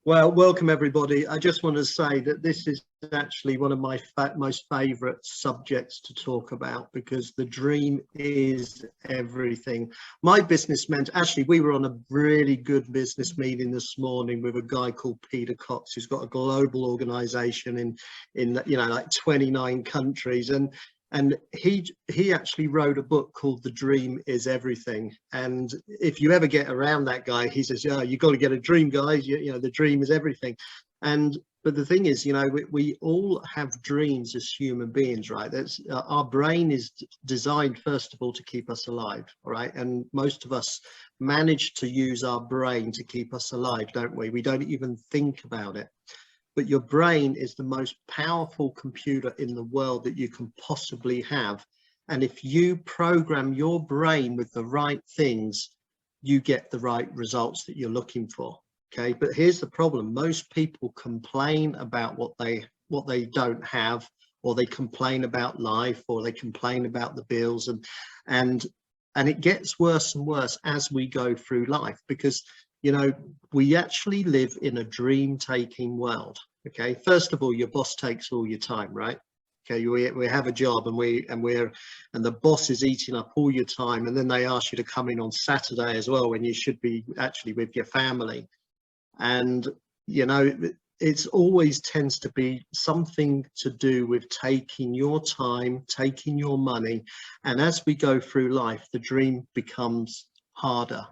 Well, welcome everybody. I just want to say that this is actually one of my most favourite subjects to talk about, because the dream is everything. My business actually, we were on a really good business meeting this morning with a guy called Peter Cox, who's got a global organisation in like 29 countries, and he actually wrote a book called The Dream is Everything. And if you ever get around that guy, he says, yeah, you got to get a dream, guys. You know, the dream is everything. But the thing is, you know, we all have dreams as human beings, right? That's our brain is designed, first of all, to keep us alive, all right? And most of us manage to use our brain to keep us alive, don't we? We don't even think about it. But your brain is the most powerful computer in the world that you can possibly have. And if you program your brain with the right things, you get the right results that you're looking for. Okay, but here's the problem. Most people complain about what they don't have, or they complain about life, or they complain about the bills, and it gets worse and worse as we go through life, because you know, we actually live in a dream-taking world. Okay, first of all, your boss takes all your time, right? Okay, we have a job, and the boss is eating up all your time, and then they ask you to come in on Saturday as well, when you should be actually with your family. And you know, it's always tends to be something to do with taking your time, taking your money, and as we go through life, the dream becomes harder.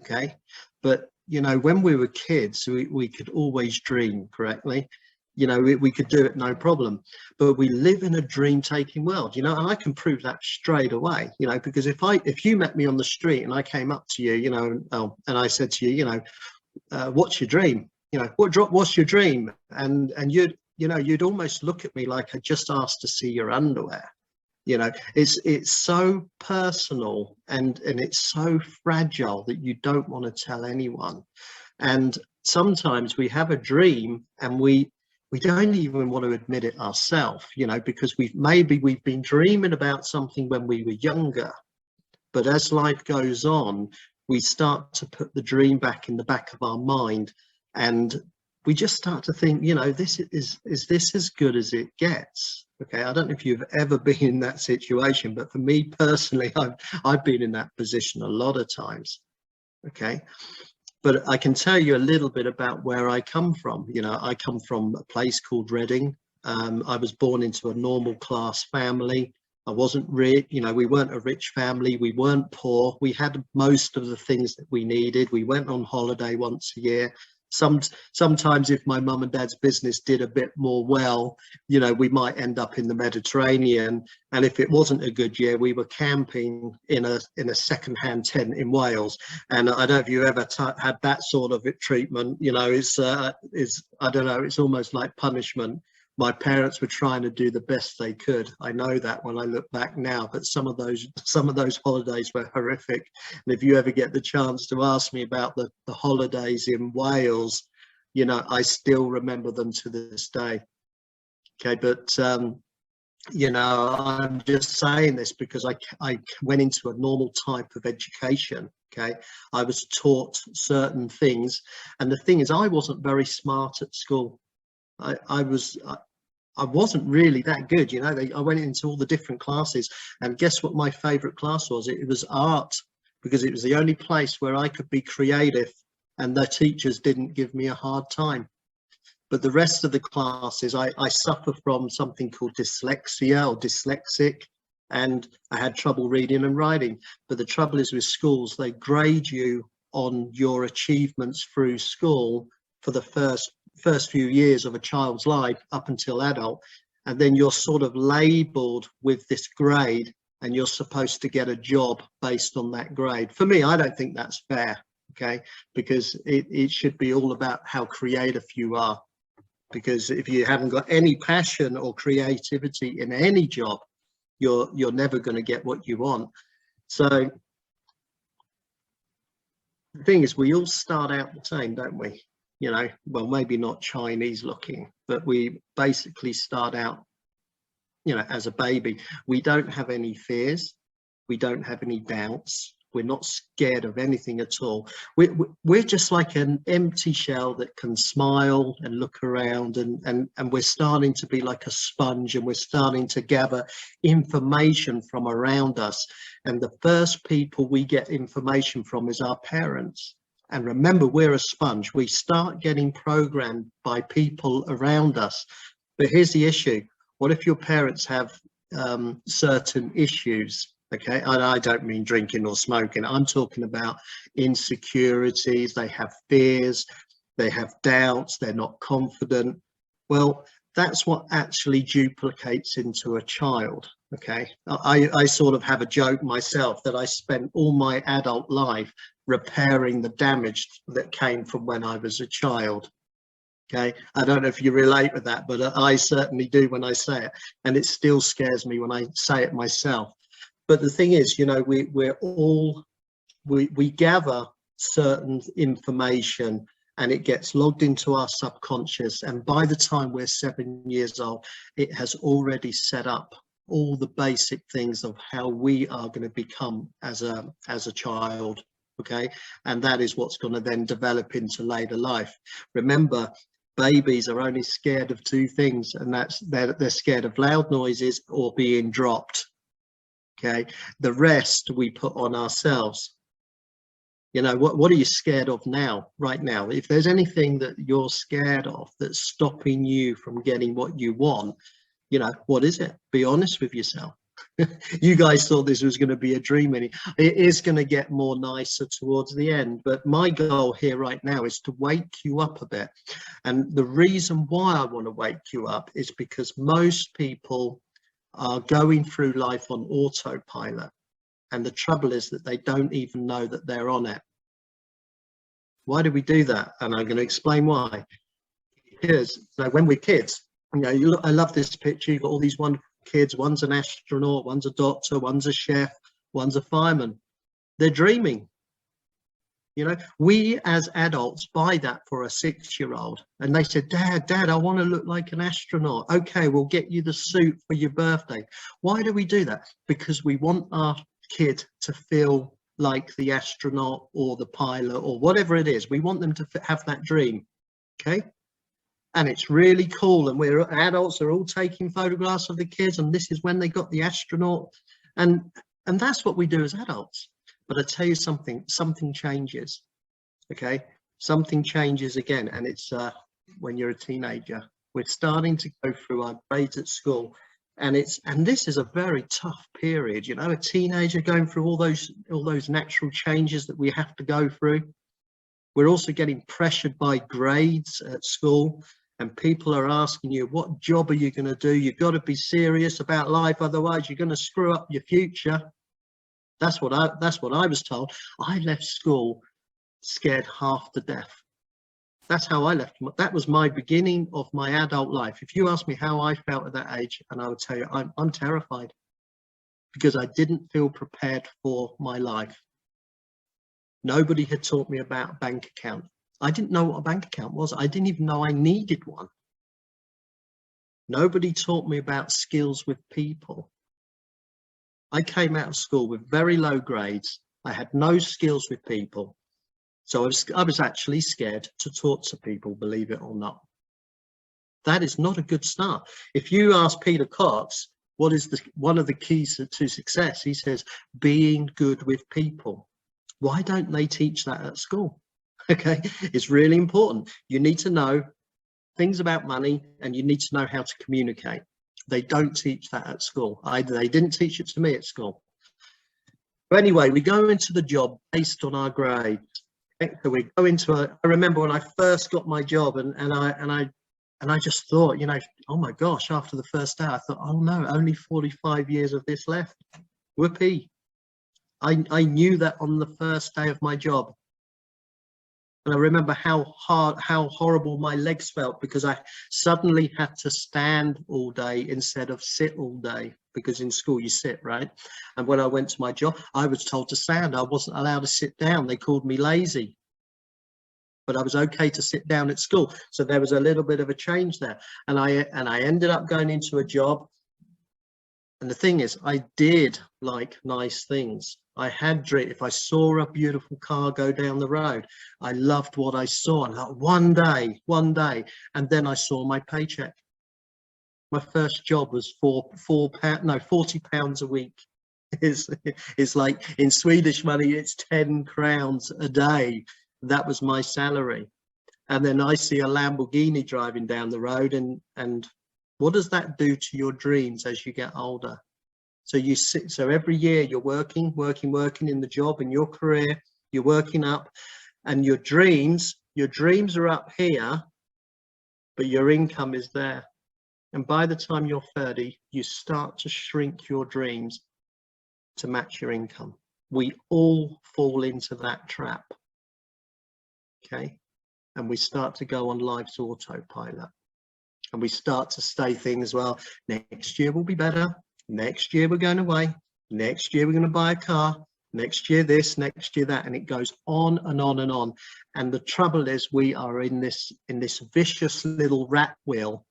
Okay, but you know, when we were kids, we could always dream correctly. You know, we could do it, no problem. But we live in a dream-taking world, you know, and I can prove that straight away, you know, because if you met me on the street and I came up to you, you know, and I said to you, you know, what's your dream? You know, what's your dream? And you'd almost look at me like I just asked to see your underwear. You know, it's so personal and it's so fragile that you don't want to tell anyone. And sometimes we have a dream and we don't even want to admit it ourselves, you know, because we've been dreaming about something when we were younger, but as life goes on, we start to put the dream back in the back of our mind, and we just start to think, you know, is this as good as it gets? Okay, I don't know if you've ever been in that situation, but for me personally, I've been in that position a lot of times. Okay, but I can tell you a little bit about where I come from. You know, I come from a place called Reading. I was born into a normal class family. I wasn't rich, you know, we weren't a rich family, we weren't poor, we had most of the things that we needed. We went on holiday once a year. Sometimes if my mum and dad's business did a bit more well, you know, we might end up in the Mediterranean, and if it wasn't a good year, we were camping in a second-hand tent in Wales. And I don't know if you ever had that sort of treatment. You know, it's I don't know, it's almost like punishment. My parents were trying to do the best they could. I know that when I look back now, but some of those holidays were horrific. And if you ever get the chance to ask me about the holidays in Wales, you know, I still remember them to this day. Okay, but you know, I'm just saying this because I went into a normal type of education. Okay, I was taught certain things, and the thing is, I wasn't very smart at school. I wasn't really that good, you know. I went into all the different classes, and guess what my favorite class was? It was art, because it was the only place where I could be creative and the teachers didn't give me a hard time. But the rest of the classes, I suffer from something called dyslexia or dyslexic, and I had trouble reading and writing. But the trouble is with schools, they grade you on your achievements through school for the first few years of a child's life up until adult, and then you're sort of labeled with this grade, and you're supposed to get a job based on that grade. For me, I don't think that's fair, okay, because it should be all about how creative you are, because if you haven't got any passion or creativity in any job, you're never going to get what you want. So the thing is, we all start out the same, don't we? You know, well, maybe not Chinese looking, but we basically start out, you know, as a baby. We don't have any fears, we don't have any doubts, We're not scared of anything at all. We're just like an empty shell that can smile and look around, and we're starting to be like a sponge, and we're starting to gather information from around us. And the first people we get information from is our parents. And remember, we're a sponge. We start getting programmed by people around us. But here's the issue. What if your parents have certain issues? Okay, and I don't mean drinking or smoking. I'm talking about insecurities. They have fears, they have doubts, they're not confident. Well, that's what actually duplicates into a child. Okay, I sort of have a joke myself that I spent all my adult life repairing the damage that came from when I was a child. Okay, I don't know if you relate with that, but I certainly do when I say it, and it still scares me when I say it myself. But the thing is, you know, we gather certain information, and it gets logged into our subconscious, and by the time we're 7 years old, it has already set up all the basic things of how we are going to become as a child. Okay, and that is what's going to then develop into later life. Remember, babies are only scared of two things, and that's they're scared of loud noises or being dropped. Okay, the rest we put on ourselves. You know, what are you scared of now, right now? If there's anything that you're scared of that's stopping you from getting what you want, you know, what is it? Be honest with yourself. You guys thought this was going to be a dream, and it is going to get more nicer towards the end. But my goal here right now is to wake you up a bit. And the reason why I want to wake you up is because most people are going through life on autopilot, and the trouble is that they don't even know that they're on it. Why do we do that? And I'm going to explain why. Because so when we're kids, you know, I love this picture. You've got all these wonderful kids. One's an astronaut, one's a doctor, one's a chef, one's a fireman. They're dreaming. You know, we as adults buy that for a 6-year-old, and they said, Dad, I want to look like an astronaut. Okay, we'll get you the suit for your birthday. Why do we do that? Because we want our kid to feel like the astronaut or the pilot or whatever it is. We want them to have that dream. Okay, and it's really cool, and we're adults are all taking photographs of the kids, and this is when they got the astronaut, and that's what we do as adults. But I tell you something changes. Okay, something changes again, and it's when you're a teenager. We're starting to go through our grades at school, and this is a very tough period. You know, a teenager going through all those natural changes that we have to go through. We're also getting pressured by grades at school, and people are asking you, what job are you going to do? You've got to be serious about life, otherwise you're going to screw up your future. That's what I was told. I left school scared half to death. That's how I left. That was my beginning of my adult life. If you ask me how I felt at that age, and I would tell you, I'm terrified, because I didn't feel prepared for my life. Nobody had taught me about a bank account. I didn't know what a bank account was. I didn't even know I needed one. Nobody taught me about skills with people. I came out of school with very low grades. I had no skills with people. So I was actually scared to talk to people, believe it or not. That is not a good start. If you ask Peter Cox, what is one of the keys to success? He says, being good with people. Why don't they teach that at school? Okay, it's really important. You need to know things about money, and you need to know how to communicate. They don't teach that at school. They didn't teach it to me at school. But anyway, we go into the job based on our grades. So we go into I remember when I first got my job, and I just thought, you know, oh my gosh, after the first day, I thought, oh no, only 45 years of this left. Whoopee. I knew that on the first day of my job. And I remember how horrible my legs felt, because I suddenly had to stand all day instead of sit all day, because in school you sit, right? And when I went to my job, I was told to stand. I wasn't allowed to sit down. They called me lazy, but I was okay to sit down at school. So there was a little bit of a change there. And I ended up going into a job And the thing is, I did like nice things. I had dream. If I saw a beautiful car go down the road, I loved what I saw. And like one day, and then I saw my paycheck. My first job was £40 a week. It's like, in Swedish money, it's 10 crowns a day. That was my salary. And then I see a Lamborghini driving down the road, and what does that do to your dreams as you get older? So so every year you're working in the job, in your career, you're working up, and your dreams are up here, but your income is there. And by the time you're 30, you start to shrink your dreams to match your income. We all fall into that trap. Okay. And we start to go on life's autopilot. And we start to say things, well, next year will be better. Next year we're going away. Next year we're going to buy a car. Next year this, next year that, and it goes on and on and on. And the trouble is, we are in this vicious little rat wheel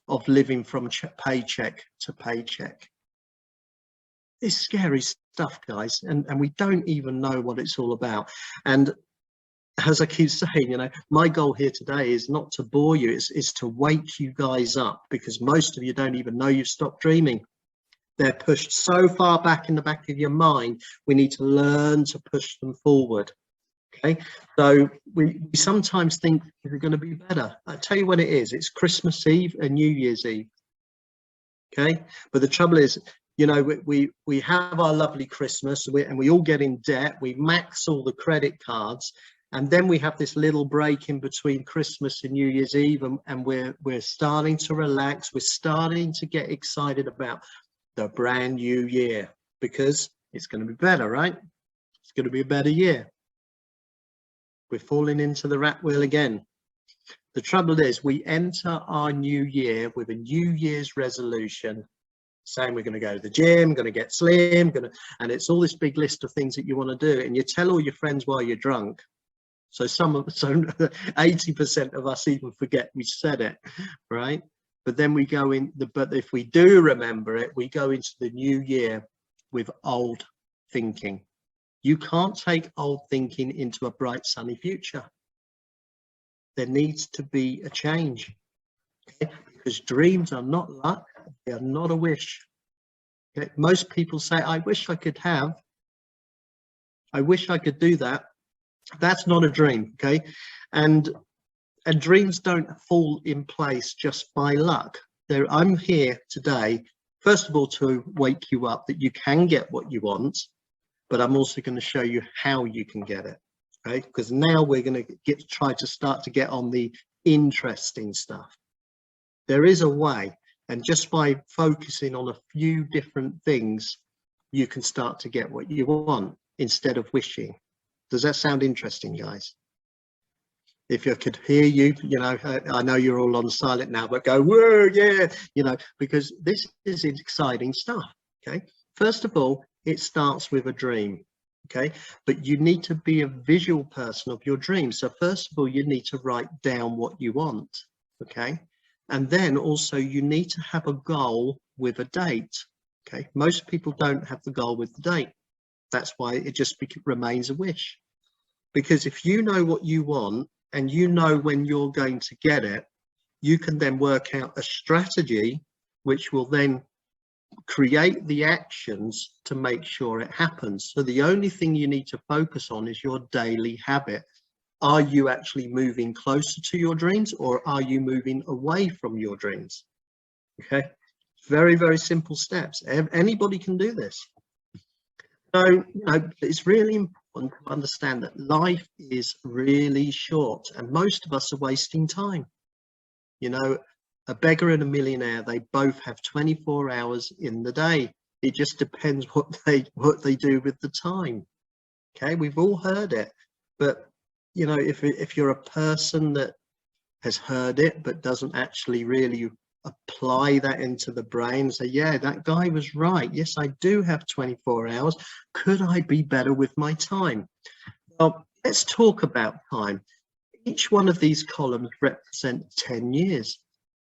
of living from paycheck to paycheck. It's scary stuff, guys, and we don't even know what it's all about. And as I keep saying, you know, my goal here today is not to bore you, it's to wake you guys up, because most of you don't even know you've stopped dreaming. They're pushed so far back in the back of your mind. We need to learn to push them forward. Okay, so we sometimes think it's going to be better. I tell you when it is. It's Christmas Eve and New Year's Eve. Okay, but the trouble is, you know, we have our lovely Christmas, and we all get in debt. We max all the credit cards. And then we have this little break in between Christmas and New Year's Eve, and we're starting to relax. We're starting to get excited about the brand new year, because it's going to be better, right? It's going to be a better year. We're falling into the rat wheel again. The trouble is, we enter our new year with a New Year's resolution, saying we're going to go to the gym, going to get slim, and it's all this big list of things that you want to do. And you tell all your friends while you're drunk. So 80% of us even forget we said it, right? But then we go in, but if we do remember it, we go into the new year with old thinking. You can't take old thinking into a bright, sunny future. There needs to be a change, okay? Because dreams are not luck, they are not a wish. Okay? Most people say, I wish I could have, I wish I could do that. That's not a dream, okay? And dreams don't fall in place just by luck. I'm here today, first of all, to wake you up that you can get what you want, but I'm also going to show you how you can get it, okay? Because now we're going to try to start to get on the interesting stuff. There is a way, and just by focusing on a few different things, you can start to get what you want instead of wishing. Does that sound interesting, guys? If I could hear you, you know, I know you're all on silent now, but go, whoa, yeah, you know, because this is exciting stuff, okay? First of all, it starts with a dream, okay? But you need to be a visual person of your dream. So first of all, you need to write down what you want, okay? And then also you need to have a goal with a date, okay? Most people don't have the goal with the date. That's why it just remains a wish. Because if you know what you want and you know when you're going to get it, you can then work out a strategy which will then create the actions to make sure it happens. So the only thing you need to focus on is your daily habit. Are you actually moving closer to your dreams, or are you moving away from your dreams? Okay, very, very simple steps. Anybody can do this. So, you know, it's really important to understand that life is really short, and most of us are wasting time. You know, a beggar and a millionaire, they both have 24 hours in the day. It just depends what they do with the time. Okay, we've all heard it, but you know, if you're a person that has heard it but doesn't actually really apply that into the brain, say, yeah, that guy was right. Yes, I do have 24 hours. Could I be better with my time? Well, let's talk about time. Each one of these columns represent 10 years.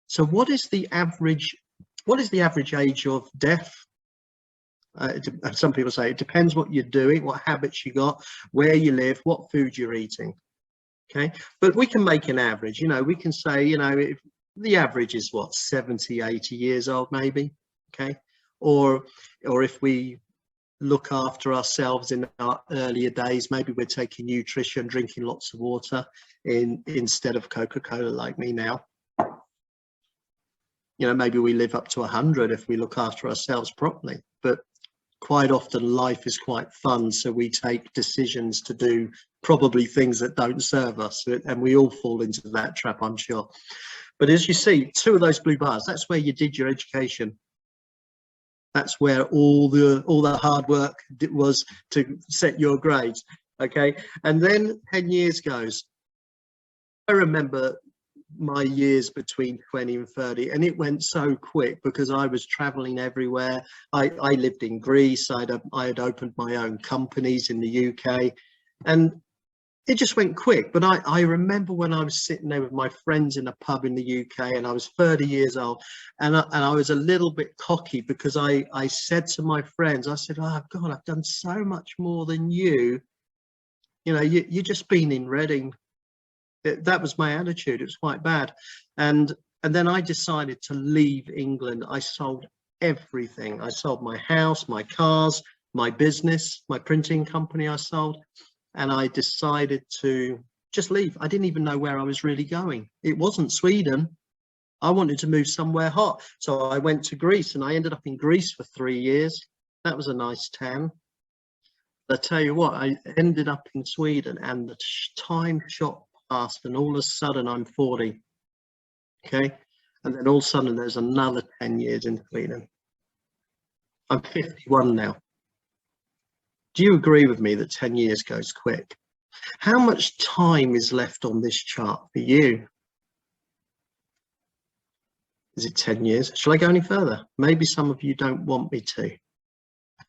So what is the average What is the average age of death? Some people say it depends what you're doing, what habits you got, where you live, what food you're eating. Okay, but we can make an average. You know, we can say, you know, if the average is what, 70, 80 years old, maybe. Okay, or if we look after ourselves in our earlier days, maybe we're taking nutrition, drinking lots of water instead of Coca-Cola like me now. You know, maybe we live up to 100 if we look after ourselves properly. But quite often life is quite fun, so we take decisions to do probably things that don't serve us, and we all fall into that trap, I'm sure. But as you see, 2 of those blue bars, that's where you did your education. That's where all the hard work was to set your grades. Okay, and then 10 years goes. I remember my years between 20 and 30, and it went so quick because I was traveling everywhere. I lived in Greece. I had opened my own companies in the UK, and it just went quick. But I remember when I was sitting there with my friends in a pub in the UK, and I was 30 years old, and I was a little bit cocky because I said to my friends, I said, oh God, I've done so much more than you. You know, you just been in Reading. That was my attitude. It was quite bad. And then I decided to leave England. I sold everything. I sold my house, my cars, my business, my printing company I sold. And I decided to just leave. I didn't even know where I was really going. It wasn't Sweden. I wanted to move somewhere hot. So I went to Greece, and I ended up in Greece for 3 years. That was a nice town. I tell you what, I ended up in Sweden, and the time shot past, and all of a sudden I'm 40. Okay, and then all of a sudden there's another 10 years in Sweden. I'm 51 now. Do you agree with me that 10 years goes quick? How much time is left on this chart for you? Is it 10 years? Shall I go any further? Maybe some of you don't want me to.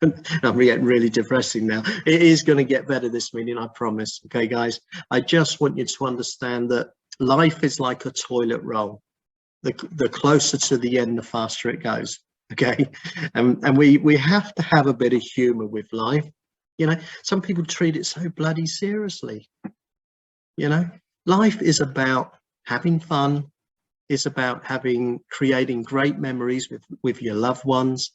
I'm getting really depressing now. It is going to get better this meeting, I promise. Okay, guys, I just want you to understand that life is like a toilet roll. The closer to the end, the faster it goes. Okay, and we have to have a bit of humor with life. You know, some people treat it so bloody seriously. You know, life is about having fun. It's about creating great memories with your loved ones.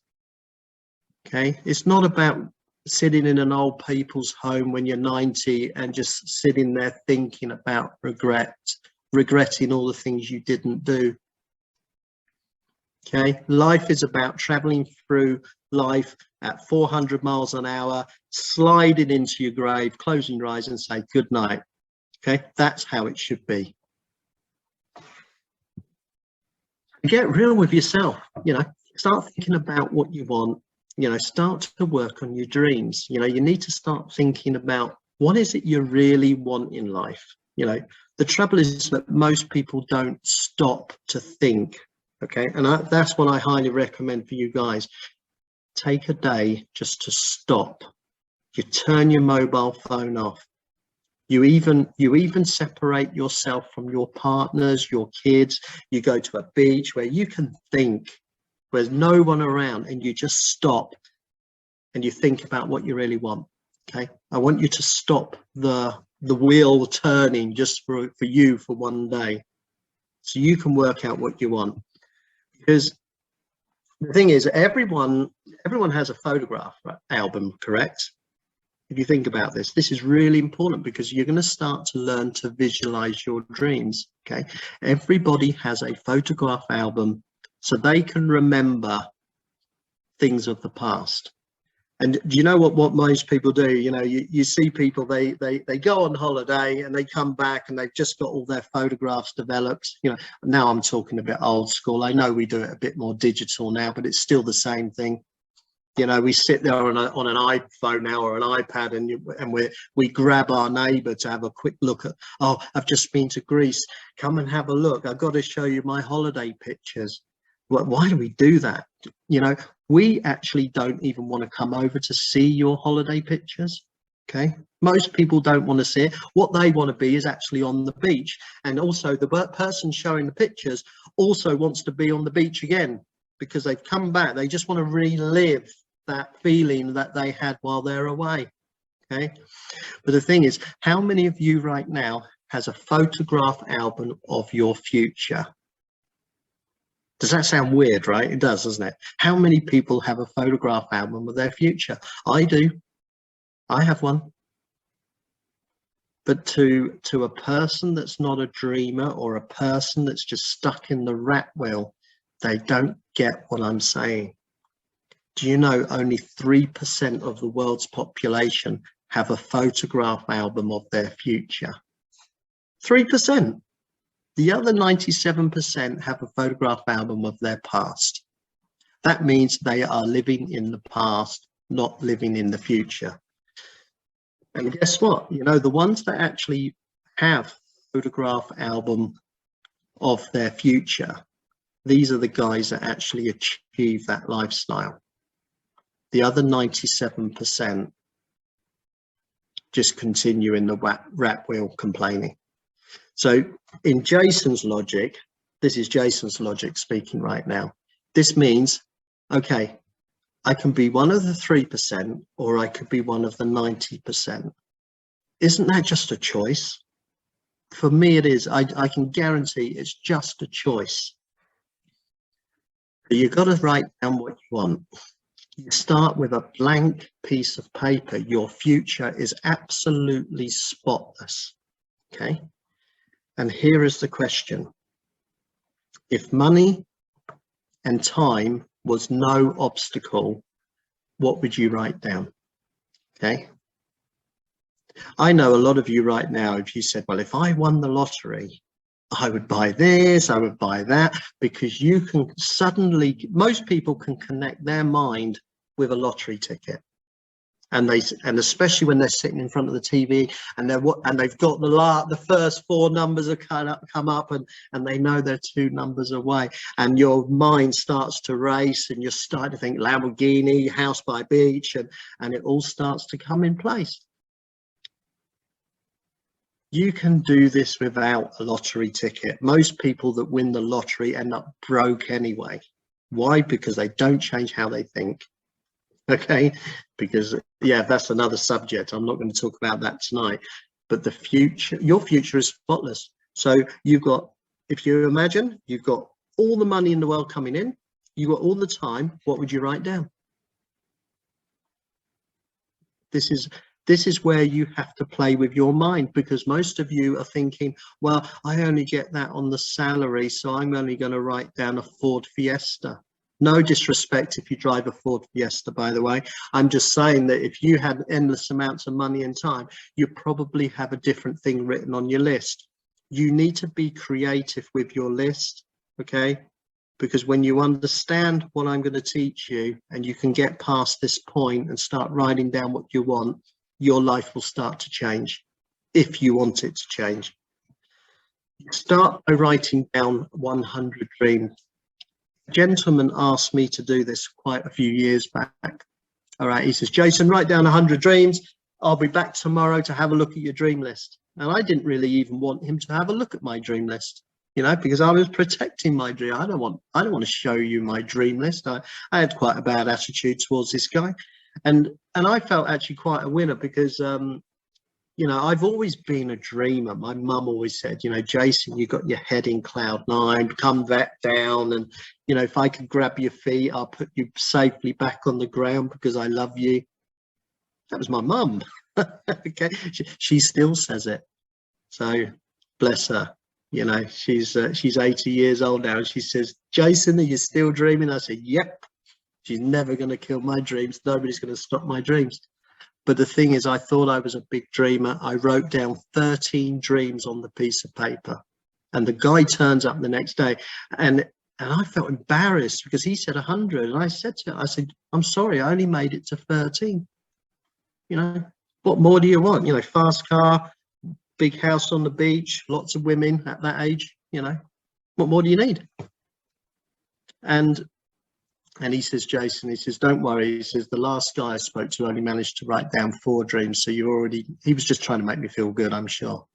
Okay, it's not about sitting in an old people's home when you're 90 and just sitting there thinking about regretting all the things you didn't do. Okay, life is about traveling through life at 400 miles an hour, sliding into your grave, closing your eyes and say good night. Okay, that's how it should be. Get real with yourself. You know, start thinking about what you want. You know, start to work on your dreams. You know, you need to start thinking about what is it you really want in life. You know, the trouble is that most people don't stop to think. Okay, and that's what I highly recommend for you guys. Take a day just to stop. You turn your mobile phone off. You even separate yourself from your partners, your kids. You go to a beach where you can think. There's no one around, and you just stop and you think about what you really want. Okay, I want you to stop the wheel turning just for you for one day, so you can work out what you want. Because the thing is, everyone has a photograph album, correct? If you think about this is really important, because you're going to start to learn to visualize your dreams. Okay, everybody has a photograph album, so they can remember things of the past. And do you know what most people do? You know, you see people, they go on holiday and they come back and they've just got all their photographs developed. You know, now I'm talking a bit old school. I know we do it a bit more digital now, but it's still the same thing. You know, we sit there on an iPhone now or an iPad, and we grab our neighbour to have a quick look at. Oh, I've just been to Greece. Come and have a look. I've got to show you my holiday pictures. Well, why do we do that? You know, we actually don't even want to come over to see your holiday pictures. Okay, most people don't want to see it. What they want to be is actually on the beach, and also the person showing the pictures also wants to be on the beach again. because they've come back. They just want to relive that feeling that they had while they're away. Okay. But the thing is, how many of you right now has a photograph album of your future? Does that sound weird, right? It does, doesn't it? How many people have a photograph album of their future? I do. I have one. But to a person that's not a dreamer, or a person that's just stuck in the rat wheel, they don't get what I'm saying. Do you know only 3% of the world's population have a photograph album of their future? 3%. The other 97% have a photograph album of their past. That means they are living in the past, not living in the future. And guess what? You know, the ones that actually have a photograph album of their future, these are the guys that actually achieve that lifestyle. The other 97% just continue in the rat wheel complaining. So in Jason's logic, this is Jason's logic speaking right now. This means, okay, I can be one of the 3%, or I could be one of the 90%. Isn't that just a choice? For me, it is. I can guarantee it's just a choice. But you've got to write down what you want. You start with a blank piece of paper. Your future is absolutely spotless. Okay. And here is the question. If money and time was no obstacle, what would you write down? Okay. I know a lot of you right now, if you said, well, if I won the lottery, I would buy this, I would buy that, because you can suddenly, most people can connect their mind with a lottery ticket. And especially when they're sitting in front of the TV and they've got the first 4 numbers have come up and they know they're 2 numbers away, and your mind starts to race and you're starting to think Lamborghini, house by beach, and it all starts to come in place. You can do this without a lottery ticket. Most people that win the lottery end up broke anyway. Why? Because they don't change how they think. Okay, because yeah, that's another subject. I'm not going to talk about that tonight. But the future, your future is spotless. So you've got, if you imagine, you've got all the money in the world coming in, you've got all the time. What would you write down? This is where you have to play with your mind, because most of you are thinking, well, I only get that on the salary, so I'm only going to write down a Ford Fiesta. No disrespect if you drive a Ford Fiesta, by the way. I'm just saying that if you had endless amounts of money and time, you probably have a different thing written on your list. You need to be creative with your list, okay? Because when you understand what I'm going to teach you and you can get past this point and start writing down what you want, your life will start to change, if you want it to change. Start by writing down 100 dreams. A gentleman asked me to do this quite a few years back. All right, he says, Jason, write down 100 dreams. I'll be back tomorrow to have a look at your dream list. And I didn't really even want him to have a look at my dream list, you know, because I was protecting my dream. I don't want to show you my dream list. I had quite a bad attitude towards this guy. And I felt actually quite a winner, because you know, I've always been a dreamer. My mum always said, you know, Jason, you got your head in cloud 9, come back down, and you know, if I could grab your feet, I'll put you safely back on the ground because I love you. That was my mum. Okay, she still says it. So bless her. You know, she's 80 years old now, and she says, Jason, are you still dreaming? I said, yep. She's never going to kill my dreams. Nobody's going to stop my dreams. But the thing is, I thought I was a big dreamer. I wrote down 13 dreams on the piece of paper, and the guy turns up the next day, and I felt embarrassed because he said 100, and I said to him, I said, I'm sorry, I only made it to 13. You know, what more do you want? You know, fast car, big house on the beach, lots of women at that age. You know, what more do you need? And he says, Jason, he says, don't worry. He says, the last guy I spoke to only managed to write down 4 dreams. So he was just trying to make me feel good, I'm sure.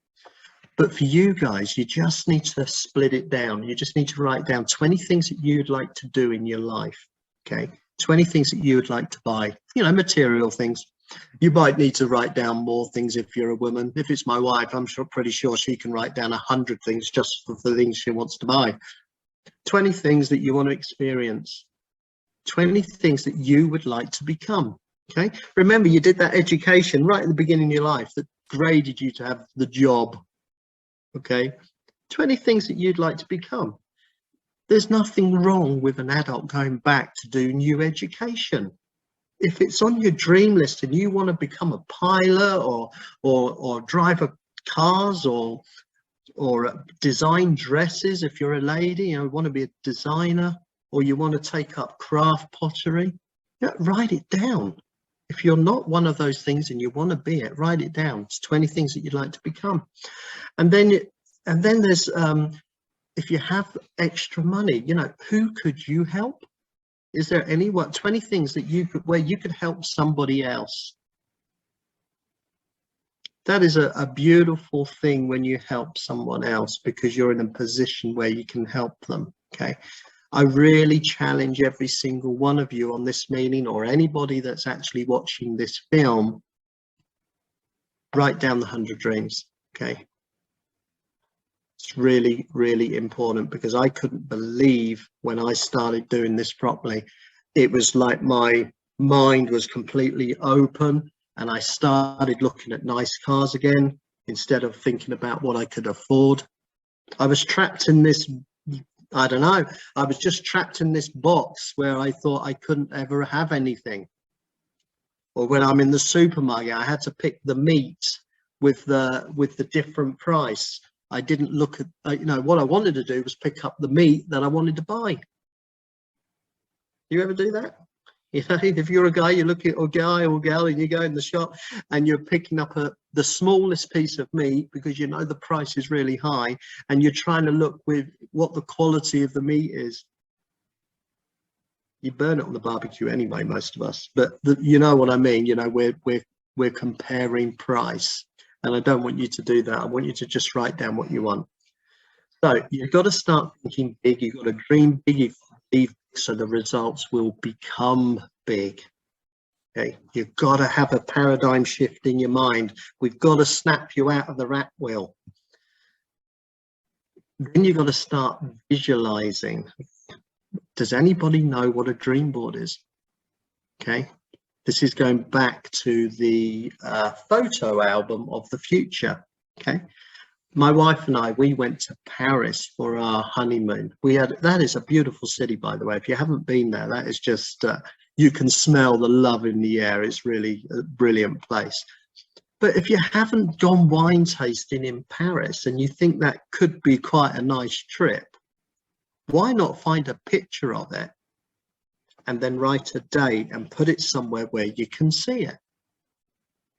But for you guys, you just need to split it down. You just need to write down 20 things that you'd like to do in your life. Okay, 20 things that you would like to buy, you know, material things. You might need to write down more things if you're a woman. If it's my wife, I'm pretty sure she can write down 100 things just for the things she wants to buy. 20 things that you want to experience. 20 things that you would like to become. Okay, remember you did that education right at the beginning of your life that graded you to have the job. Okay, 20 things that you'd like to become. There's nothing wrong with an adult going back to do new education. If it's on your dream list and you want to become a pilot or drive cars or design dresses, if you're a lady, you know, want to be a designer, or you want to take up craft pottery, yeah, write it down. If you're not one of those things and you want to be it, write it down. It's 20 things that you'd like to become. And then there's if you have extra money, you know, who could you help? Is there any 20 things that you could, where you could help somebody else? That is a beautiful thing when you help someone else, because you're in a position where you can help them. Okay, I really challenge every single one of you on this meeting, or anybody that's actually watching this film, write down the 100 dreams. Okay, it's really, really important, because I couldn't believe when I started doing this properly. It was like my mind was completely open, and I started looking at nice cars again instead of thinking about what I could afford. I was trapped in this, I don't know, I was just trapped in this box where I thought I couldn't ever have anything. Or when I'm in the supermarket, I had to pick the meat with the different price. I didn't look at, you know, what I wanted to do was pick up the meat that I wanted to buy. You ever do that? You know, if you're a guy, you look at a guy or gal and you go in the shop and you're picking up the smallest piece of meat because you know the price is really high, and you're trying to look with what the quality of the meat is. You burn it on the barbecue anyway, most of us, but you know what I mean. You know, we're comparing price, and I don't want you to do that. I want you to just write down what you want. So you've got to start thinking big. You've got to dream big. You've got to believe big, so the results will become big. Okay, you've got to have a paradigm shift in your mind. We've got to snap you out of the rat wheel. Then you've got to start visualizing. Does anybody know what a dream board is? Okay, this is going back to the photo album of the future. Okay, my wife and I, we went to Paris for our honeymoon. That is a beautiful city, by the way. If you haven't been there, that is just, you can smell the love in the air. It's really a brilliant place. But if you haven't gone wine tasting in Paris and you think that could be quite a nice trip, why not find a picture of it and then write a date and put it somewhere where you can see it?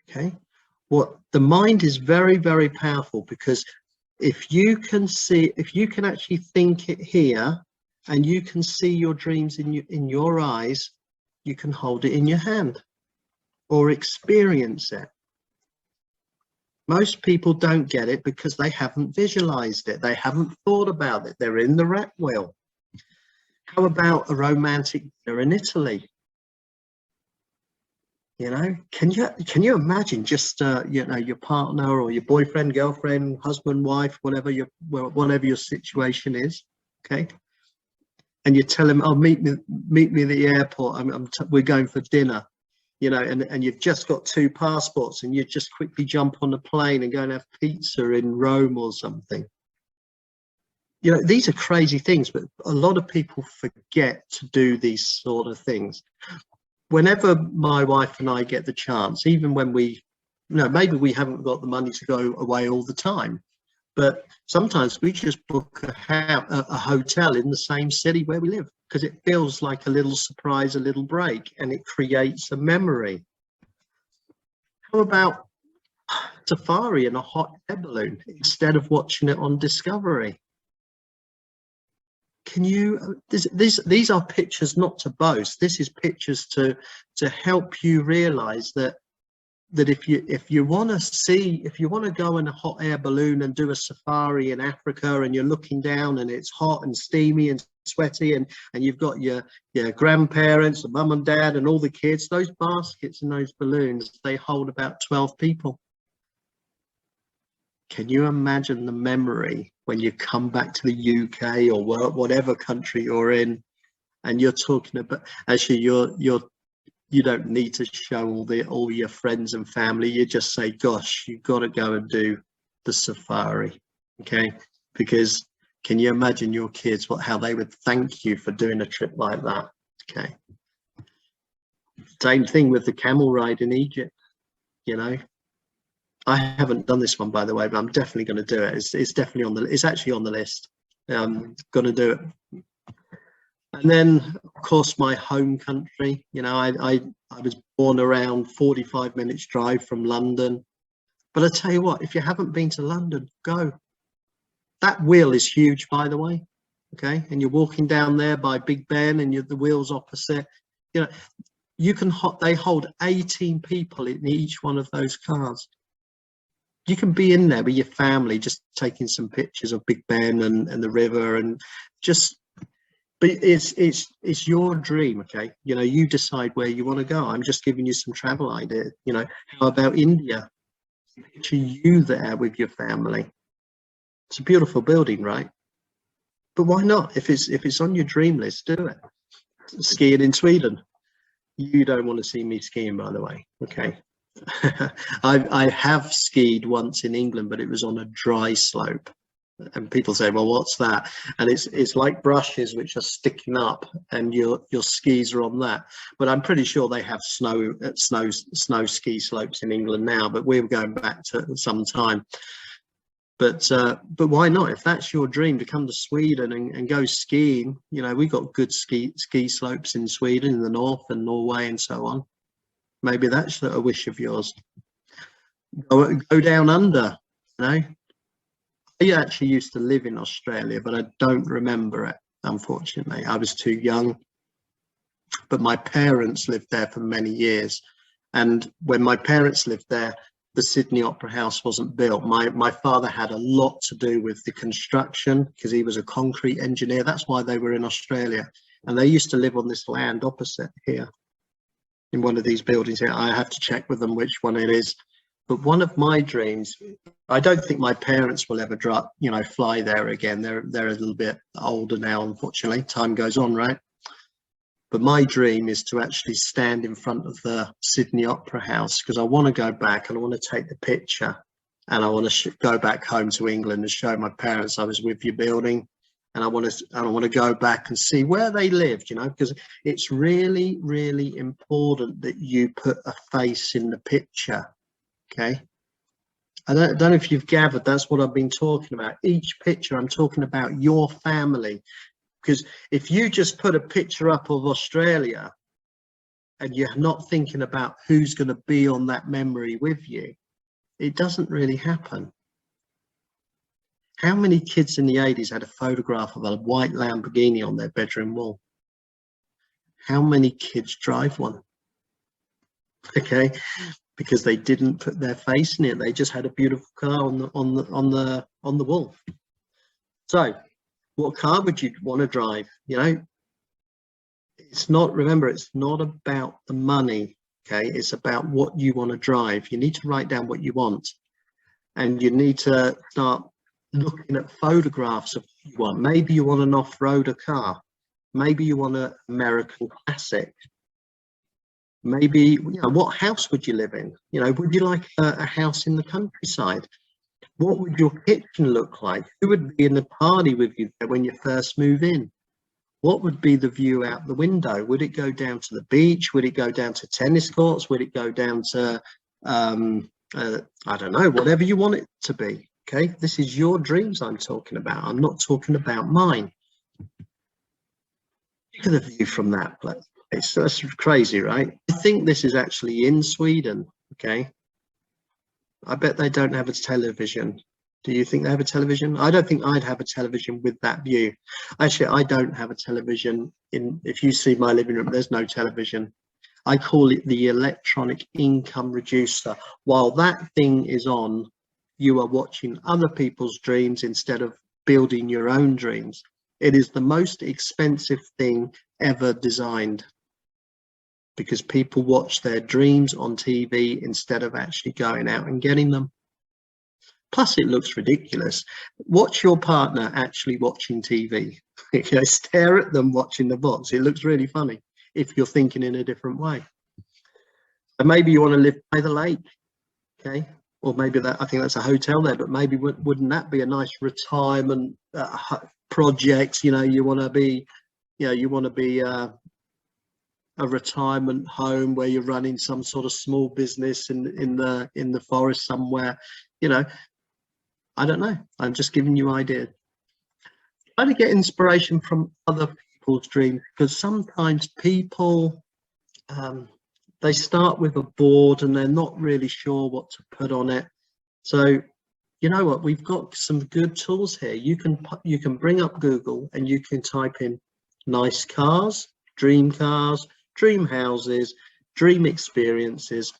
Okay, the mind is very, very powerful, because if you can see, if you can actually think it here and you can see your dreams in your eyes, you can hold it in your hand or experience it. Most people don't get it because they haven't visualized it. They haven't thought about it. They're in the rat wheel. How about a romantic dinner in Italy? You know, can you imagine just you know, your partner or your boyfriend, girlfriend, husband, wife, whatever your situation is, okay? And you tell him, "Oh, meet me at the airport. We're going for dinner." You know, and you've just got 2 passports, and you just quickly jump on the plane and go and have pizza in Rome or something. You know, these are crazy things, but a lot of people forget to do these sort of things. Whenever my wife and I get the chance, even when we, you know, maybe we haven't got the money to go away all the time, but sometimes we just book a hotel in the same city where we live, because it feels like a little surprise, a little break, and it creates a memory. How about safari in a hot air balloon instead of watching it on Discovery? Can you, these are pictures not to boast. This is pictures to help you realize that that if you want to see, if you want to go in a hot air balloon and do a safari in Africa, and you're looking down and it's hot and steamy and sweaty, and you've got your grandparents and mum and dad and all the kids, those baskets and those balloons, they hold about 12 people. Can you imagine the memory when you come back to the UK or whatever country you're in, and you're talking about, actually you don't need to show all your friends and family. You just say, gosh, you've got to go and do the safari, okay? Because can you imagine your kids, how they would thank you for doing a trip like that, okay? Same thing with the camel ride in Egypt, you know. I haven't done this one, by the way, but I'm definitely going to do it. It's definitely it's actually on the list. Going to do it. And then, of course, my home country. You know, I was born around 45 minutes drive from London. But I tell you what, if you haven't been to London, go. That wheel is huge, by the way. Okay, and you're walking down there by Big Ben, and the wheel's opposite. You know, they hold 18 people in each one of those cars. You can be in there with your family, just taking some pictures of Big Ben and the river, and just. But it's your dream, okay? You know, you decide where you want to go. I'm just giving you some travel ideas. You know, how about India? Picture you there with your family. It's a beautiful building, right? But why not? If it's on your dream list, do it. Skiing in Sweden. You don't want to see me skiing, by the way, okay? I have skied once in England, but it was on a dry slope. And people say, well, what's that? And it's like brushes which are sticking up, and your skis are on that. But I'm pretty sure they have snow ski slopes in England now, but we're going back to some time. But why not? If that's your dream, to come to Sweden and go skiing, you know, we've got good ski slopes in Sweden, in the north, and Norway and so on. Maybe that's a wish of yours. Go down under, you know. I actually used to live in Australia, but I don't remember it, unfortunately. I was too young. But my parents lived there for many years. And when my parents lived there, the Sydney Opera House wasn't built. My father had a lot to do with the construction, because he was a concrete engineer. That's why they were in Australia. And they used to live on this land opposite here, in one of these buildings here. I have to check with them which one it is. But one of my dreams, I don't think my parents will ever fly there again. They're a little bit older now, unfortunately. Time goes on, right? But my dream is to actually stand in front of the Sydney Opera House, because I want to go back and I want to take the picture, and I want to go back home to England and show my parents I was with your building. And I want to go back and see where they lived, you know, because it's really, really important that you put a face in the picture. Okay, I don't know if you've gathered, that's what I've been talking about. Each picture, I'm talking about your family, because if you just put a picture up of Australia and you're not thinking about who's going to be on that memory with you, it doesn't really happen. How many kids in the 80s had a photograph of a white Lamborghini on their bedroom wall? How many kids drive one? Okay, because they didn't put their face in it. They just had a beautiful car on the wall. So, what car would you want to drive? You know, remember, it's not about the money. Okay, it's about what you want to drive. You need to write down what you want, and you need to start looking at photographs of what you want. Maybe you want an off-roader car. Maybe you want an American classic. Maybe, you know, what house would you live in? You know, would you like a house in the countryside? What would your kitchen look like? Who would be in the party with you when you first move in? What would be the view out the window? Would it go down to the beach? Would it go down to tennis courts? Would it go down to, I don't know, whatever you want it to be? Okay, this is your dreams I'm talking about. I'm not talking about mine. Look at the view from that place. That's crazy, right? I think this is actually in Sweden, okay? I bet they don't have a television. Do you think they have a television? I don't think I'd have a television with that view. Actually, I don't have a television if you see my living room, there's no television. I call it the electronic income reducer. While that thing is on, you are watching other people's dreams instead of building your own dreams. It is the most expensive thing ever designed, because people watch their dreams on TV instead of actually going out and getting them. Plus, it looks ridiculous. Watch your partner actually watching TV. Stare at them watching the box. It looks really funny if you're thinking in a different way. And maybe you want to live by the lake, okay? Or maybe that, I think that's a hotel there, but maybe wouldn't that be a nice retirement project? You want to be, a retirement home where you're running some sort of small business in the forest somewhere. I don't know. I'm just giving you ideas. Try to get inspiration from other people's dreams, because sometimes people they start with a board and they're not really sure what to put on it. So you know what, we've got some good tools here. You can bring up Google and you can type in nice cars, dream houses, dream experiences,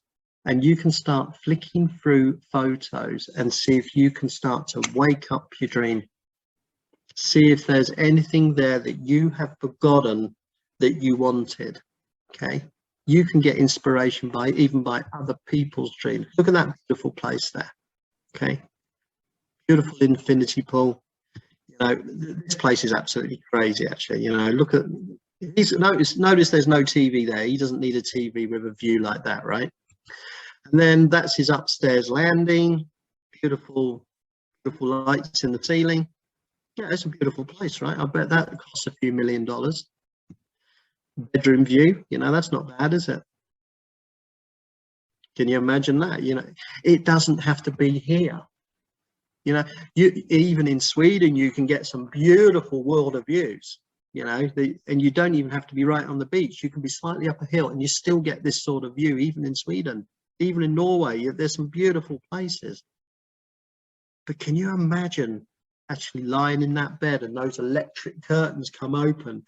and you can start flicking through photos and see if you can start to wake up your dream. See if there's anything there that you have forgotten that you wanted. Okay, you can get inspiration even by other people's dreams. Look at that beautiful place there. Okay, beautiful infinity pool. This place is absolutely crazy, actually. Look at, notice there's no TV there. He doesn't need a TV with a view like that, right? And then that's his upstairs landing. Beautiful lights in the ceiling. Yeah, it's a beautiful place, right? I bet that costs a few $1 million. Bedroom view, that's not bad, is it? Can you imagine that? It doesn't have to be here. Even in Sweden, you can get some beautiful world of views, and you don't even have to be right on the beach. You can be slightly up a hill and you still get this sort of view, even in Sweden, even in Norway. There's some beautiful places. But can you imagine actually lying in that bed and those electric curtains come open?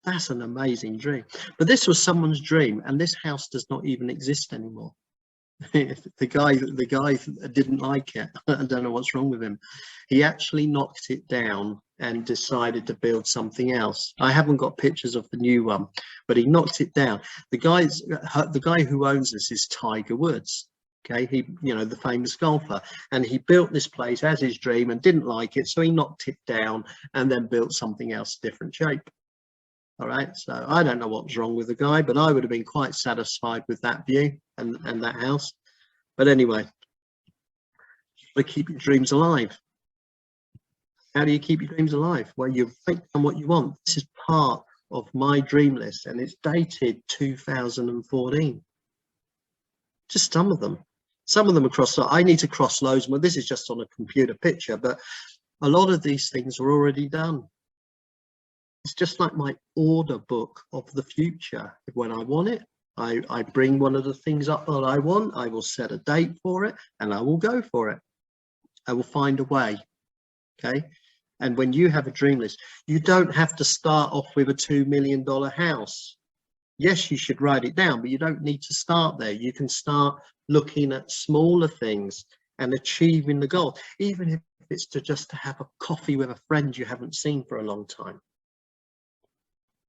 That's an amazing dream. But this was someone's dream, and this house does not even exist anymore. The guy didn't like it. I don't know what's wrong with him. He actually knocked it down and decided to build something else. I haven't got pictures of the new one, but he knocked it down. The guy who owns this is Tiger Woods. Okay, he, the famous golfer, and he built this place as his dream and didn't like it, so he knocked it down and then built something else, different shape. All right, so I don't know what's wrong with the guy, but I would have been quite satisfied with that view and that house. But anyway, you keep your dreams alive. How do you keep your dreams alive? Well, you write down what you want. This is part of my dream list, and it's dated 2014. Just some of them. Some of them across. I need to cross loads more. This is just on a computer picture, but a lot of these things are already done. It's just like my order book of the future. When I want it, I bring one of the things up that I want. I will set a date for it and I will go for it. I will find a way. Okay. And when you have a dream list, you don't have to start off with a $2 million house. Yes, you should write it down, but you don't need to start there. You can start looking at smaller things and achieving the goal, even if it's just to have a coffee with a friend you haven't seen for a long time.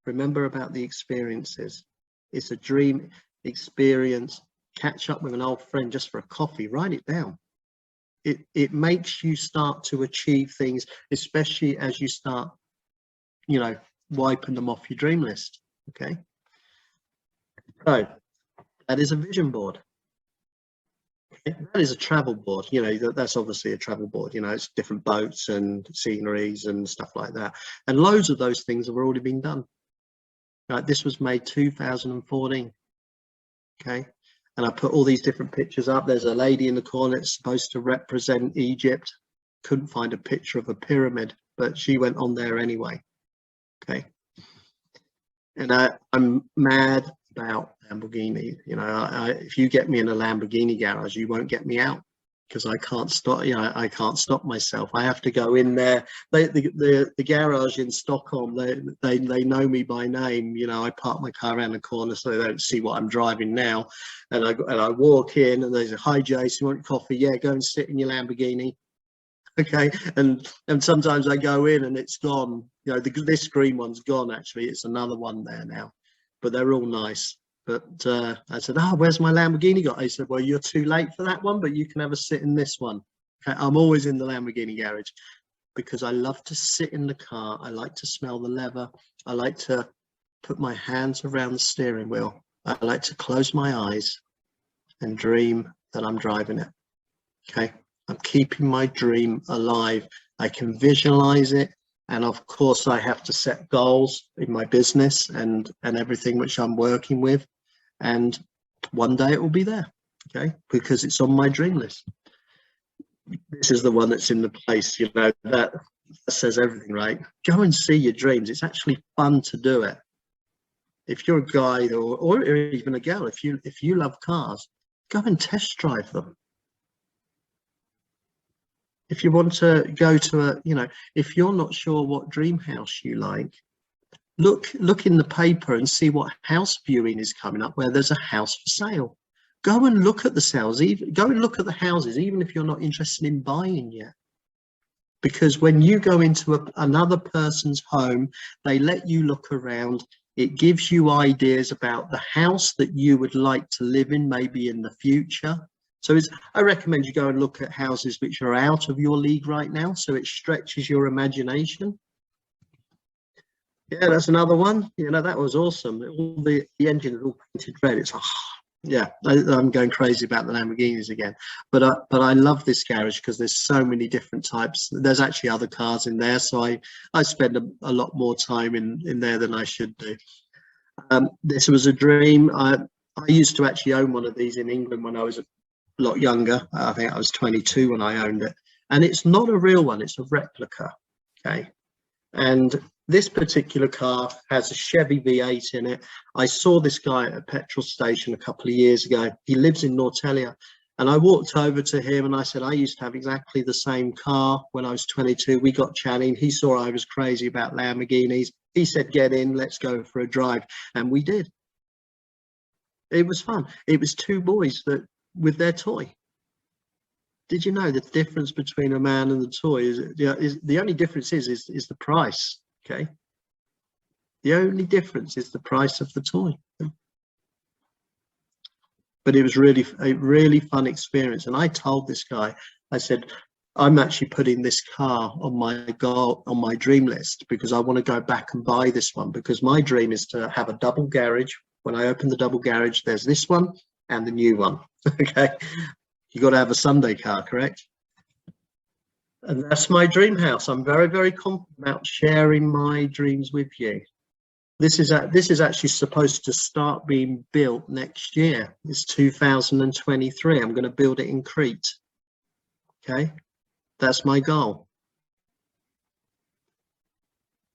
Remember about the experiences. It's a dream experience. Catch up with an old friend just for a coffee. Write it down. It makes you start to achieve things, especially as you start, wiping them off your dream list. Okay. So that is a vision board. Okay? That is a travel board. That's obviously a travel board. It's different boats and sceneries and stuff like that. And loads of those things have already been done. Right, this was made 2014. Okay, and I put all these different pictures up. There's a lady in the corner that's supposed to represent Egypt. Couldn't find a picture of a pyramid, but she went on there anyway. Okay, and I'm mad about Lamborghini. If you get me in a Lamborghini garage, you won't get me out. because I can't stop, you know, I can't stop myself. I have to go in there. The garage in Stockholm, they know me by name. You know, I park my car around the corner so they don't see what I'm driving now. And I walk in and they say, "Hi, Jason, you want coffee?" "Yeah, go and sit in your Lamborghini." Okay, and sometimes I go in and it's gone. You know, this green one's gone. Actually, it's another one there now, but they're all nice. But I said, "Oh, where's my Lamborghini got?" He said, "Well, you're too late for that one, but you can have a sit in this one." Okay, I'm always in the Lamborghini garage because I love to sit in the car. I like to smell the leather. I like to put my hands around the steering wheel. I like to close my eyes and dream that I'm driving it. Okay, I'm keeping my dream alive. I can visualize it. And of course, I have to set goals in my business and everything which I'm working with. And one day it will be there, okay, because it's on my dream list. This is the one that's in the place, you know, that says everything, right? Go and see your dreams. It's actually fun to do it. If you're a guy or even a girl, if you love cars, go and test drive them. If you want to go to a, you know, if you're not sure what dream house you like, look in the paper and see what house viewing is coming up where there's a house for sale. Go and look at the sales, go and look at the houses, even if you're not interested in buying yet. Because when you go into another person's home, they let you look around. It gives you ideas about the house that you would like to live in, maybe in the future. So I recommend you go and look at houses which are out of your league right now, so it stretches your imagination. Yeah, that's another one. You know, that was awesome. All the engine is all painted red. It's yeah, I'm going crazy about the Lamborghinis again. But I love this garage because there's so many different types. There's actually other cars in there, so I spend a lot more time in there than I should do. This was a dream. I used to actually own one of these in England when I was a lot younger. I think I was 22 when I owned it, and it's not a real one, it's a replica. Okay, and this particular car has a Chevy V8 in it. I saw this guy at a petrol station a couple of years ago. He lives in Northalia, and I walked over to him and I said, "I used to have exactly the same car when I was 22. We got chatting. He saw I was crazy about Lamborghinis. He said, 'Get in, let's go for a drive.' And we did. It was fun. It was two boys that with their toy. Did you know the difference between a man and the toy is the only difference is the price? Okay, the only difference is the price of the toy. But it was really a really fun experience. And I told this guy, I said, "I'm actually putting this car on my dream list because I want to go back and buy this one, because my dream is to have a double garage. When I open the double garage, there's this one and the new one." Okay, you got to have a Sunday car, correct? And that's my dream house. I'm very, very confident about sharing my dreams with you. This is actually supposed to start being built next year. It's 2023. I'm going to build it in Crete. Okay, that's my goal.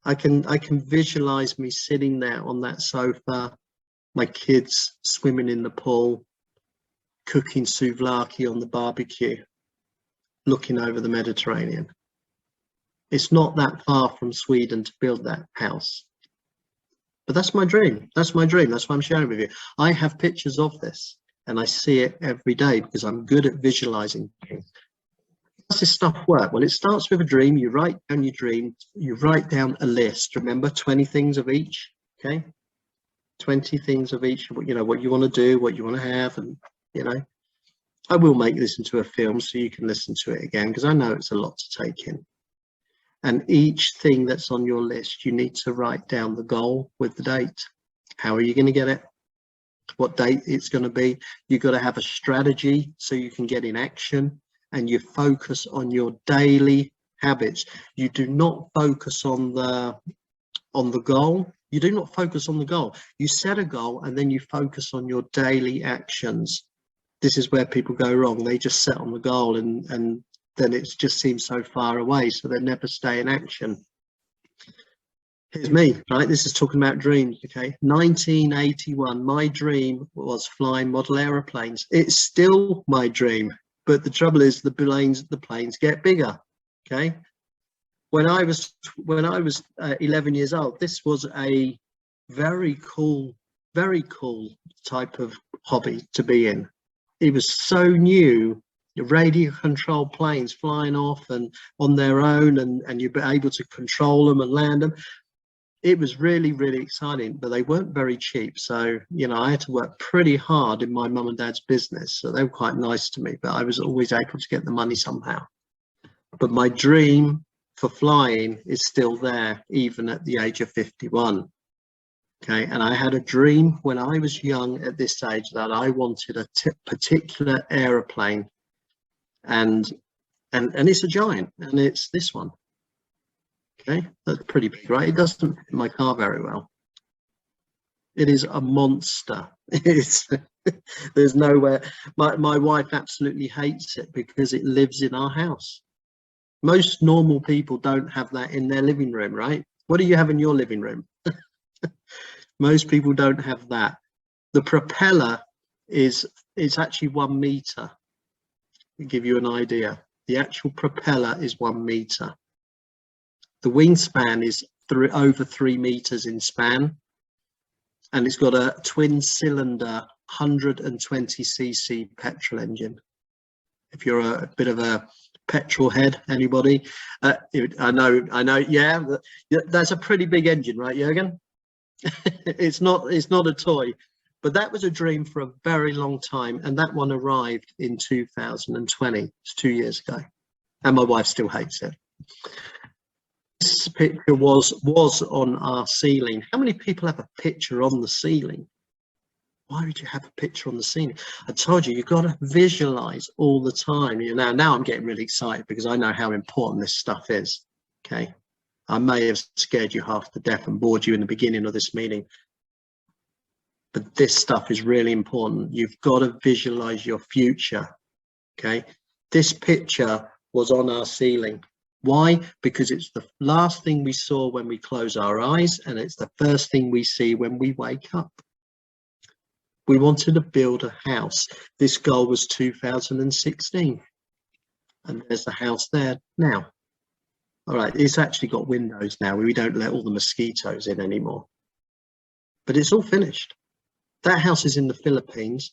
I can visualize me sitting there on that sofa, my kids swimming in the pool, cooking souvlaki on the barbecue, looking over the Mediterranean. It's not that far from Sweden to build that house. But that's my dream. That's my dream. That's why I'm sharing with you. I have pictures of this and I see it every day because I'm good at visualizing things. How does this stuff work? Well, it starts with a dream. You write down your dream. You write down a list. Remember, 20 things of each. Okay, 20 things of each. You know, what you want to do, what you want to have, and you know, I will make this into a film so you can listen to it again because I know it's a lot to take in. And each thing that's on your list, you need to write down the goal with the date. How are you going to get it? What date it's going to be? You've got to have a strategy so you can get in action, and you focus on your daily habits. You do not focus on the goal. You do not focus on the goal. You set a goal and then you focus on your daily actions. This is where people go wrong. They just set on the goal and then it just seems so far away, so they never stay in action. Here's me, right? This is talking about dreams, okay? 1981, my dream was flying model aeroplanes. It's still my dream. But the trouble is the planes get bigger. Okay. When I was 11 years old, this was a very cool type of hobby to be in. It was so new, radio controlled planes flying off and on their own, and you'd be able to control them and land them. It was really, really exciting, but they weren't very cheap. So, you know, I had to work pretty hard in my mum and dad's business. So they were quite nice to me, but I was always able to get the money somehow. But my dream for flying is still there, even at the age of 51. Okay, and I had a dream when I was young at this age that I wanted a particular aeroplane, and it's a giant, and it's this one. Okay, that's pretty big, right? It doesn't fit my car very well. It is a monster. It's there's nowhere. My wife absolutely hates it because it lives in our house. Most normal people don't have that in their living room, right? What do you have in your living room? Most people don't have that. The propeller is actually 1 meter. To give you an idea, the actual propeller is 1 meter. The wingspan is over 3 meters in span, and it's got a twin cylinder 120cc petrol engine. If you're a bit of a petrol head, anybody? I know. Yeah, that's a pretty big engine, right, Jürgen? It's not a toy, but that was a dream for a very long time, and that one arrived in 2020. It's 2 years ago, and my wife still hates it. This picture was on our ceiling. How many people have a picture on the ceiling? Why would you have a picture on the ceiling? I told you, you've got to visualize all the time. You know, now I'm getting really excited because I know how important this stuff is. Okay, I may have scared you half to death and bored you in the beginning of this meeting, but this stuff is really important. You've got to visualize your future. Okay, this picture was on our ceiling. Why? Because it's the last thing we saw when we close our eyes, and it's the first thing we see when we wake up. We wanted to build a house. This goal was 2016, and there's the house there now. All right, it's actually got windows now. We don't let all the mosquitoes in anymore, but it's all finished. That house is in the Philippines,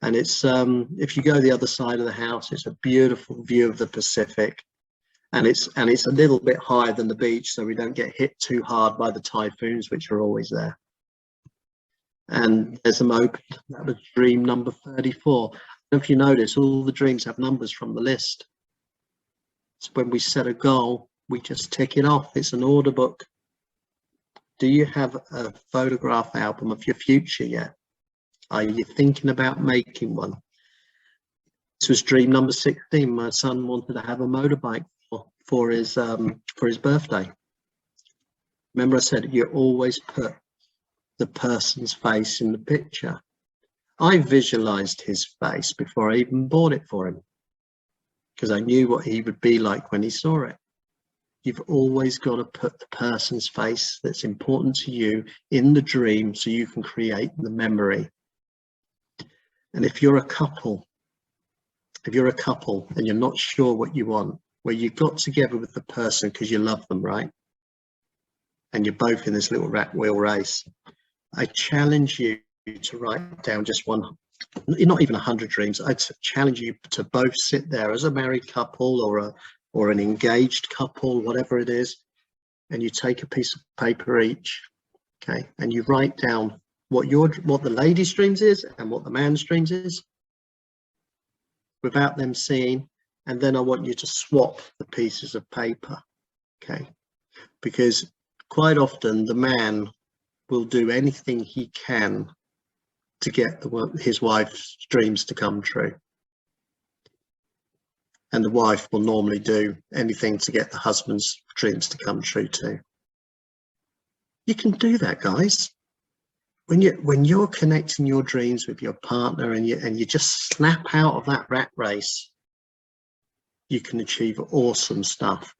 and it's if you go the other side of the house, it's a beautiful view of the Pacific, and it's a little bit higher than the beach, so we don't get hit too hard by the typhoons, which are always there. And there's them open. That was dream number 34. And if you notice, all the dreams have numbers from the list. So when we set a goal, we just tick it off. It's an order book. Do you have a photograph album of your future yet? Are you thinking about making one? This was dream number 16. My son wanted to have a motorbike for his birthday. Remember I said you always put the person's face in the picture. I visualized his face before I even bought it for him, because I knew what he would be like when he saw it. You've always got to put the person's face that's important to you in the dream so you can create the memory. And if you're a couple and you're not sure what you want, well, you got together with the person because you love them, right? And you're both in this little rat wheel race. I challenge you to write down just one, not even 100 dreams. I challenge you to both sit there as a married couple or an engaged couple, whatever it is, and you take a piece of paper each, okay, and you write down what the lady's dreams is and what the man's dreams is, without them seeing, and then I want you to swap the pieces of paper, okay, because quite often the man will do anything he can to get his wife's dreams to come true. And the wife will normally do anything to get the husband's dreams to come true too. You can do that, guys. When you're connecting your dreams with your partner and you just snap out of that rat race, you can achieve awesome stuff.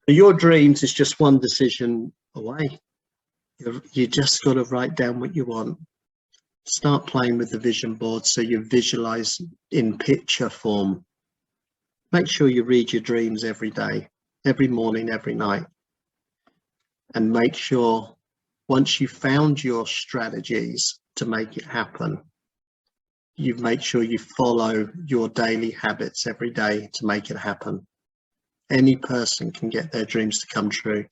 Your dreams is just one decision away. You just got to write down what you want. Start playing with the vision board so you visualize in picture form Make sure you read your dreams every day, every morning, every night. And make sure once you've found your strategies to make it happen, you make sure you follow your daily habits every day to make it happen. Any person can get their dreams to come true.